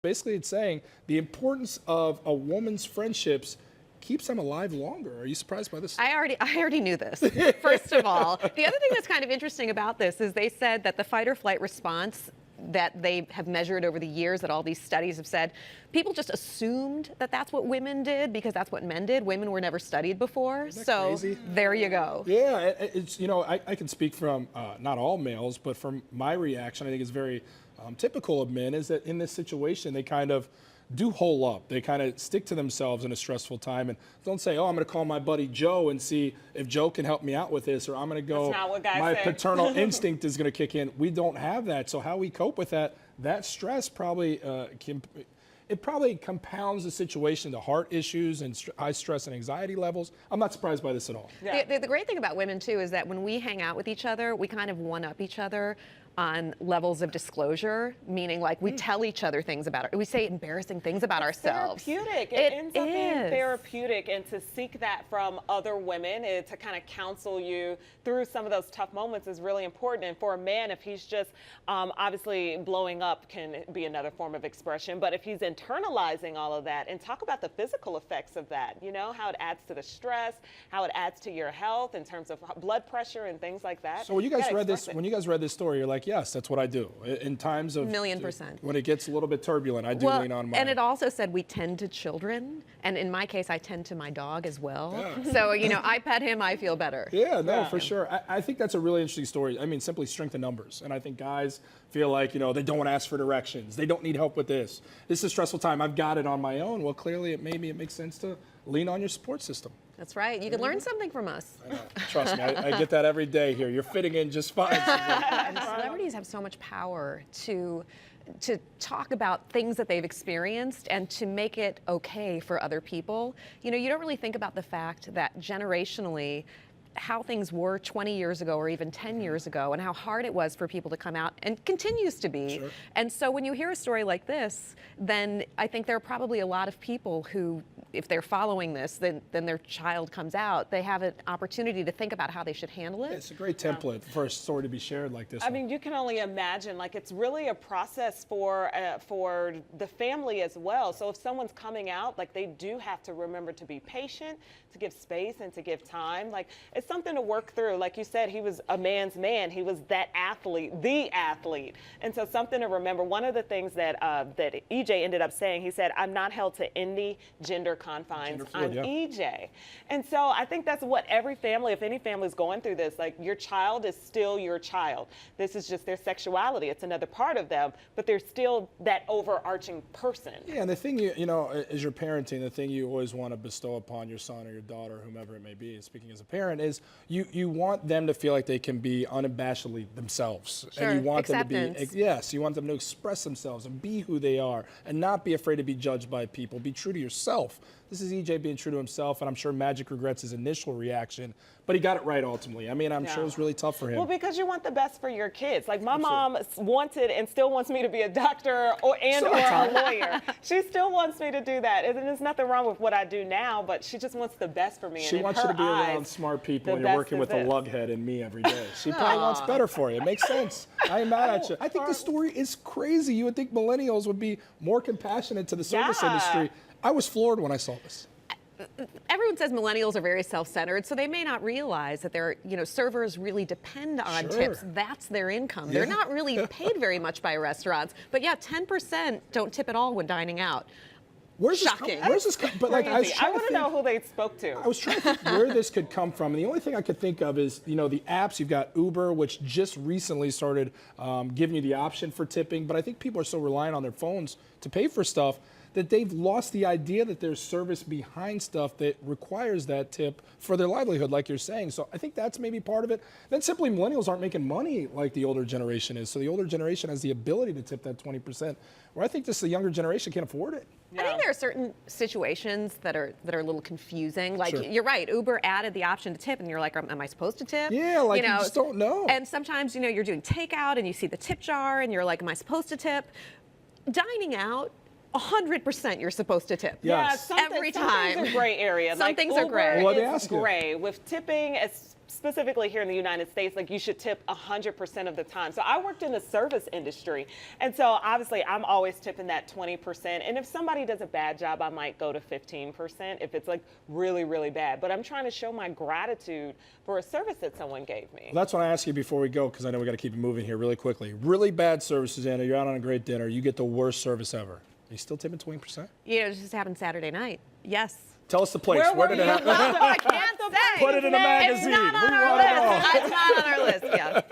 Basically, it's saying the importance of a woman's friendships keeps them alive longer. Are you surprised by this? I already knew this, first of all. The other thing that's kind of interesting about this is they said that the fight or flight response that they have measured over the years, that all these studies have said, people just assumed that that's what women did because that's what men did. Women were never studied before. So crazy? There you go. Yeah, it's, I can speak from not all males, but from my reaction, I think is very typical of men, is that in this situation, they kind of do hole up. They kind of stick to themselves in a stressful time and don't say, oh, I'm going to call my buddy Joe and see if Joe can help me out with this, or I'm going to go, that's not what guys my say. paternal instinct is going to kick in. We don't have that. So how we cope with that stress probably it probably compounds the situation to heart issues and high stress and anxiety levels. I'm not surprised by this at all. Yeah. The great thing about women, too, is that when we hang out with each other, we kind of one-up each other on levels of disclosure, meaning like we tell each other things about we say embarrassing things about ourselves. Therapeutic. It ends up being therapeutic, and to seek that from other women, to kind of counsel you through some of those tough moments is really important. And for a man, if he's just obviously blowing up can be another form of expression, but if he's internalizing all of that, and talk about the physical effects of that, how it adds to the stress, how it adds to your health in terms of blood pressure and things like that. So when you guys read this story, you're like, yes, that's what I do. In times of $1,000,000%. When it gets a little bit turbulent, I do lean on my. And it also said we tend to children, and in my case, I tend to my dog as well. Yeah. So I pet him, I feel better. Yeah, no, for sure. I think that's a really interesting story. I mean, simply strength in numbers, and I think guys feel like they don't want to ask for directions. They don't need help with this. This is a stressful time. I've got it on my own. Well, clearly, maybe it makes sense to lean on your support system. That's right. You can learn something from us. I know. Trust me, I get that every day here. You're fitting in just fine. And celebrities have so much power to talk about things that they've experienced and to make it okay for other people. You don't really think about the fact that generationally, how things were 20 years ago or even 10 years ago, and how hard it was for people to come out, and continues to be. Sure. And so when you hear a story like this, then I think there are probably a lot of people who, if they're following this, then their child comes out, they have an opportunity to think about how they should handle it. It's a great template for a story to be shared like this. I mean, you can only imagine, like, it's really a process for the family as well. So if someone's coming out, like, they do have to remember to be patient, to give space and to give time. Like, it's something to work through. Like you said, he was a man's man. He was that athlete, the athlete. And so something to remember. One of the things that EJ ended up saying, he said, I'm not held to any gender confines. I'm EJ. And so I think that's what every family, if any family is going through this, like, your child is still your child. This is just their sexuality. It's another part of them, but they're still that overarching person. Yeah, and the thing as you're parenting, the thing you always want to bestow upon your son or your daughter, whomever it may be, speaking as a parent, is you want them to feel like they can be unabashedly themselves. Sure. And you want Acceptance. them to be, yes, you want them to express themselves and be who they are and not be afraid to be judged by people. Be true to yourself. This is EJ being true to himself, and I'm sure Magic regrets his initial reaction, but he got it right ultimately. I mean, I'm sure it was really tough for him. Well, because you want the best for your kids. Like, my mom wanted and still wants me to be a doctor or a lawyer. She still wants me to do that. And there's nothing wrong with what I do now, but she just wants the best for me. She and wants you to be around smart people, and you're working with a lughead and me every day. She probably wants better for you. It makes sense. I ain't mad at you. I think the story is crazy. You would think millennials would be more compassionate to the service industry. I was floored when I saw this. Everyone says millennials are very self-centered, so they may not realize that servers really depend on tips. That's their income. They're not really paid very much by restaurants. But yeah, 10% don't tip at all when dining out. Shocking. Where's this come? But like, I want to know who they spoke to. I was trying to think where this could come from. And the only thing I could think of is, the apps. You've got Uber, which just recently started giving you the option for tipping. But I think people are so reliant on their phones to pay for stuff that they've lost the idea that there's service behind stuff that requires that tip for their livelihood, like you're saying. So I think that's maybe part of it. Then simply millennials aren't making money like the older generation is. So the older generation has the ability to tip that 20%, where I think just the younger generation can't afford it. I think there are certain situations that are a little confusing. Like, you're right, Uber added the option to tip, and you're like, am I supposed to tip? Yeah, like, you just don't know. And sometimes, you're doing takeout, and you see the tip jar, and you're like, am I supposed to tip? Dining out, 100% you're supposed to tip. Yes. Every time. Some things are gray area. Some things are Uber gray. Well, is gray. With tipping, specifically here in the United States, like you should tip 100% of the time. So I worked in the service industry, and so obviously I'm always tipping that 20%. And if somebody does a bad job, I might go to 15% if it's like really, really bad. But I'm trying to show my gratitude for a service that someone gave me. Well, that's what I ask you before we go, because I know we got to keep it moving here really quickly. Really bad service, Susanna. You're out on a great dinner. You get the worst service ever. Are you still tipping 20%? You know, it just happened Saturday night. Yes. Tell us the place. Where did were it you? happen? I can't say. Put it in a magazine. It's not on We our want it all. list. It's not on our list, yes.